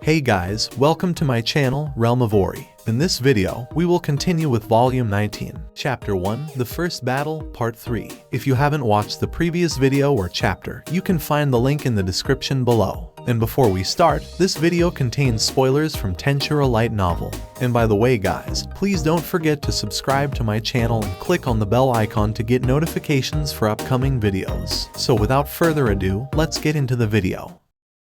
Hey guys, welcome to my channel, Realm of Ori. In this video, we will continue with Volume 19, Chapter 1, The First Battle, Part 3. If you haven't watched the previous video or chapter, you can find the link in the description below. And before we start, this video contains spoilers from Tensura Light Novel. And by the way guys, please don't forget to subscribe to my channel and click on the bell icon to get notifications for upcoming videos. So without further ado, let's get into the video.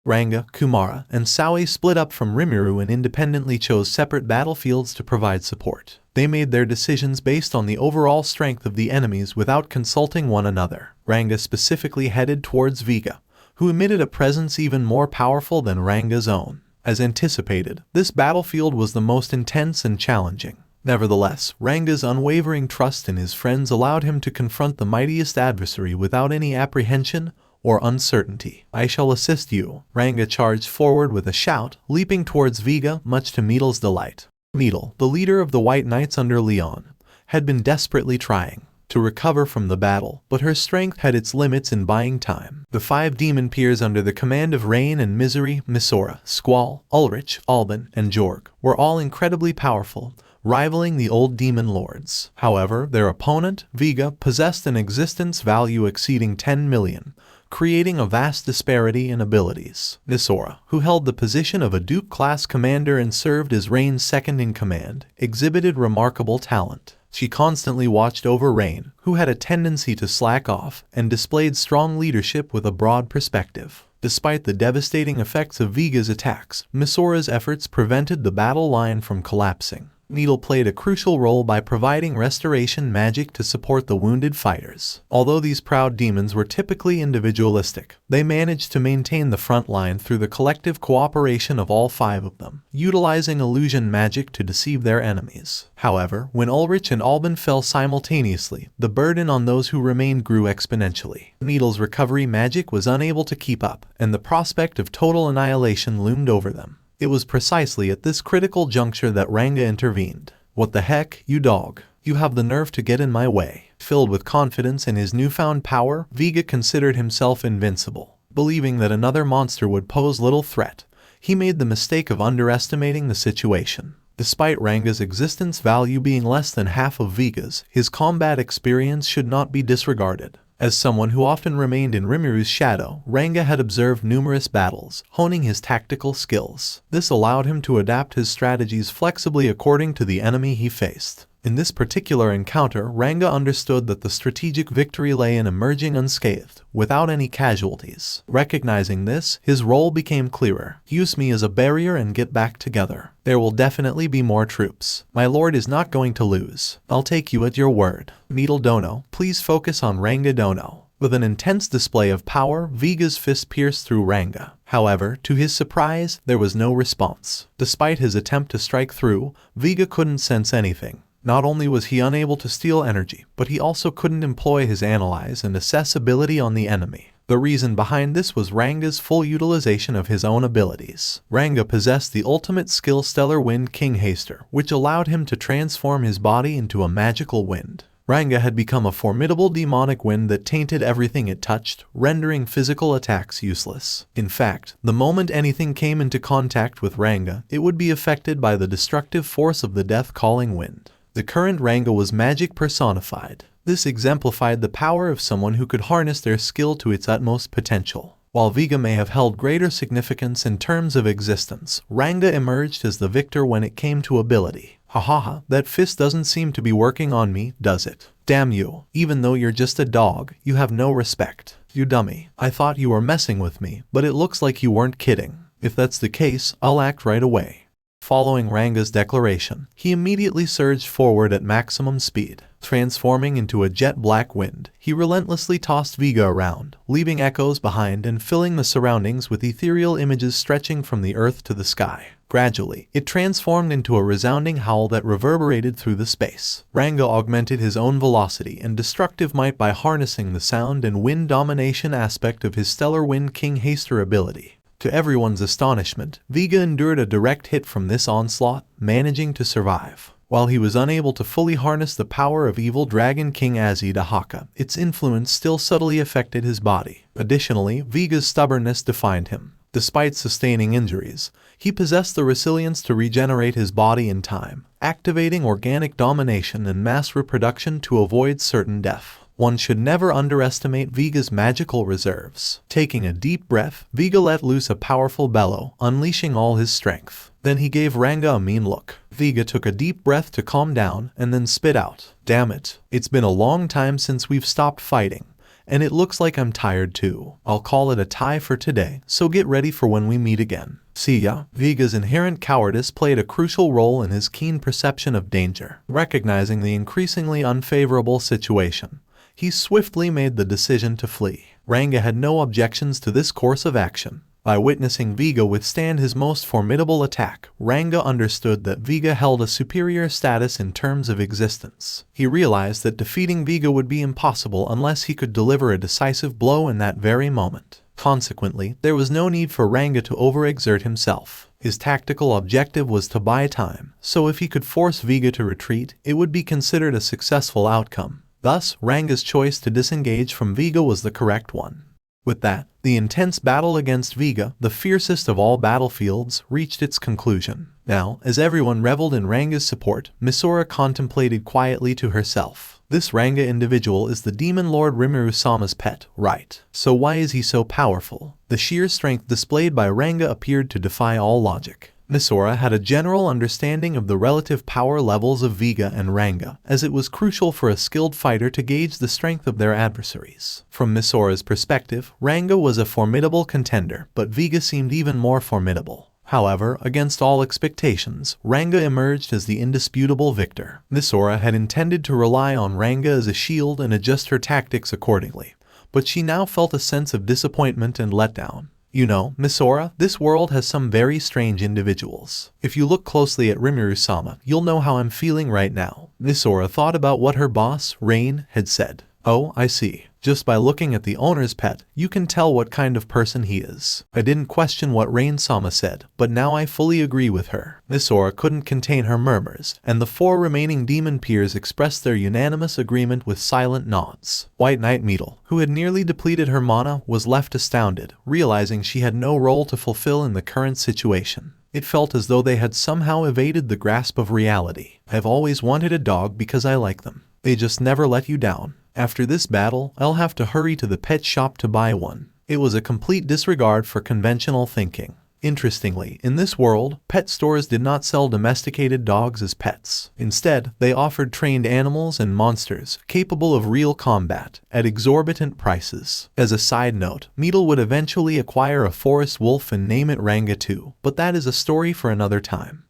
Ranga, Kumara, and Sawe split up from Rimuru and independently chose separate battlefields to provide support. They made their decisions based on the overall strength of the enemies without consulting one another. Ranga specifically headed towards Vega, who emitted a presence even more powerful than Ranga's own. As anticipated, this battlefield was the most intense and challenging. Nevertheless, Ranga's unwavering trust in his friends allowed him to confront the mightiest adversary without any apprehension or uncertainty. I shall assist you. Ranga charged forward with a shout, leaping towards Vega, much to Meadle's delight. Meadle, the leader of the White Knights under Leon, had been desperately trying to recover from the battle, but her strength had its limits in buying time. The 5 demon peers under the command of Rain and Misery, Misora, Squall, Ulrich, Alban, and Jorg were all incredibly powerful, rivaling the old demon lords. However, their opponent, Vega, possessed an existence value exceeding 10 million, creating a vast disparity in abilities. Misora, who held the position of a Duke-class commander and served as Rain's second-in-command, exhibited remarkable talent. She constantly watched over Rain, who had a tendency to slack off, and displayed strong leadership with a broad perspective. Despite the devastating effects of Vega's attacks, Misora's efforts prevented the battle line from collapsing. Needle played a crucial role by providing restoration magic to support the wounded fighters. Although these proud demons were typically individualistic, they managed to maintain the front line through the collective cooperation of all 5 of them, utilizing illusion magic to deceive their enemies. However, when Ulrich and Alban fell simultaneously, the burden on those who remained grew exponentially. Needle's recovery magic was unable to keep up, and the prospect of total annihilation loomed over them. It was precisely at this critical juncture that Ranga intervened. "What the heck, you dog? You have the nerve to get in my way." Filled with confidence in his newfound power, Vega considered himself invincible. Believing that another monster would pose little threat, he made the mistake of underestimating the situation. Despite Ranga's existence value being less than half of Vega's, his combat experience should not be disregarded. As someone who often remained in Rimuru's shadow, Ranga had observed numerous battles, honing his tactical skills. This allowed him to adapt his strategies flexibly according to the enemy he faced. In this particular encounter, Ranga understood that the strategic victory lay in emerging unscathed, without any casualties. Recognizing this, his role became clearer. Use me as a barrier and get back together. There will definitely be more troops. My lord is not going to lose. I'll take you at your word. Needle Dono, please focus on Ranga Dono. With an intense display of power, Vega's fist pierced through Ranga. However, to his surprise, there was no response. Despite his attempt to strike through, Vega couldn't sense anything. Not only was he unable to steal energy, but he also couldn't employ his analyze and assess ability on the enemy. The reason behind this was Ranga's full utilization of his own abilities. Ranga possessed the ultimate skill Stellar Wind King Haster, which allowed him to transform his body into a magical wind. Ranga had become a formidable demonic wind that tainted everything it touched, rendering physical attacks useless. In fact, the moment anything came into contact with Ranga, it would be affected by the destructive force of the death-calling wind. The current Ranga was magic personified. This exemplified the power of someone who could harness their skill to its utmost potential. While Vega may have held greater significance in terms of existence, Ranga emerged as the victor when it came to ability. Haha, that fist doesn't seem to be working on me, does it? Damn you, even though you're just a dog, you have no respect. You dummy. I thought you were messing with me, but it looks like you weren't kidding. If that's the case, I'll act right away. Following Ranga's declaration, he immediately surged forward at maximum speed. Transforming into a jet-black wind, he relentlessly tossed Vega around, leaving echoes behind and filling the surroundings with ethereal images stretching from the earth to the sky. Gradually, it transformed into a resounding howl that reverberated through the space. Ranga augmented his own velocity and destructive might by harnessing the sound and wind domination aspect of his Stellar Wind King Haster ability. To everyone's astonishment, Vega endured a direct hit from this onslaught, managing to survive. While he was unable to fully harness the power of evil Dragon King Dahaka, its influence still subtly affected his body. Additionally, Vega's stubbornness defined him. Despite sustaining injuries, he possessed the resilience to regenerate his body in time, activating organic domination and mass reproduction to avoid certain death. One should never underestimate Vega's magical reserves. Taking a deep breath, Vega let loose a powerful bellow, unleashing all his strength. Then he gave Ranga a mean look. Vega took a deep breath to calm down and then spit out. Damn it. It's been a long time since we've stopped fighting, and it looks like I'm tired too. I'll call it a tie for today, so get ready for when we meet again. See ya. Vega's inherent cowardice played a crucial role in his keen perception of danger. Recognizing the increasingly unfavorable situation, he swiftly made the decision to flee. Ranga had no objections to this course of action. By witnessing Vega withstand his most formidable attack, Ranga understood that Vega held a superior status in terms of existence. He realized that defeating Vega would be impossible unless he could deliver a decisive blow in that very moment. Consequently, there was no need for Ranga to overexert himself. His tactical objective was to buy time, so if he could force Vega to retreat, it would be considered a successful outcome. Thus, Ranga's choice to disengage from Vega was the correct one. With that, the intense battle against Vega, the fiercest of all battlefields, reached its conclusion. Now, as everyone reveled in Ranga's support, Misora contemplated quietly to herself. This Ranga individual is the demon lord Rimuru-sama's pet, right? So why is he so powerful? The sheer strength displayed by Ranga appeared to defy all logic. Misora had a general understanding of the relative power levels of Vega and Ranga, as it was crucial for a skilled fighter to gauge the strength of their adversaries. From Misora's perspective, Ranga was a formidable contender, but Vega seemed even more formidable. However, against all expectations, Ranga emerged as the indisputable victor. Misora had intended to rely on Ranga as a shield and adjust her tactics accordingly, but she now felt a sense of disappointment and letdown. You know, Misora, this world has some very strange individuals. If you look closely at Rimuru-sama, you'll know how I'm feeling right now. Misora thought about what her boss, Rain, had said. Oh, I see. Just by looking at the owner's pet, you can tell what kind of person he is. I didn't question what Rain-sama said, but now I fully agree with her. Misora couldn't contain her murmurs, and the 4 remaining demon peers expressed their unanimous agreement with silent nods. White Knight Meadle, who had nearly depleted her mana, was left astounded, realizing she had no role to fulfill in the current situation. It felt as though they had somehow evaded the grasp of reality. I've always wanted a dog because I like them. They just never let you down. After this battle, I'll have to hurry to the pet shop to buy one. It was a complete disregard for conventional thinking. Interestingly, in this world, pet stores did not sell domesticated dogs as pets. Instead, they offered trained animals and monsters, capable of real combat, at exorbitant prices. As a side note, Meadle would eventually acquire a forest wolf and name it Ranga too, but that is a story for another time.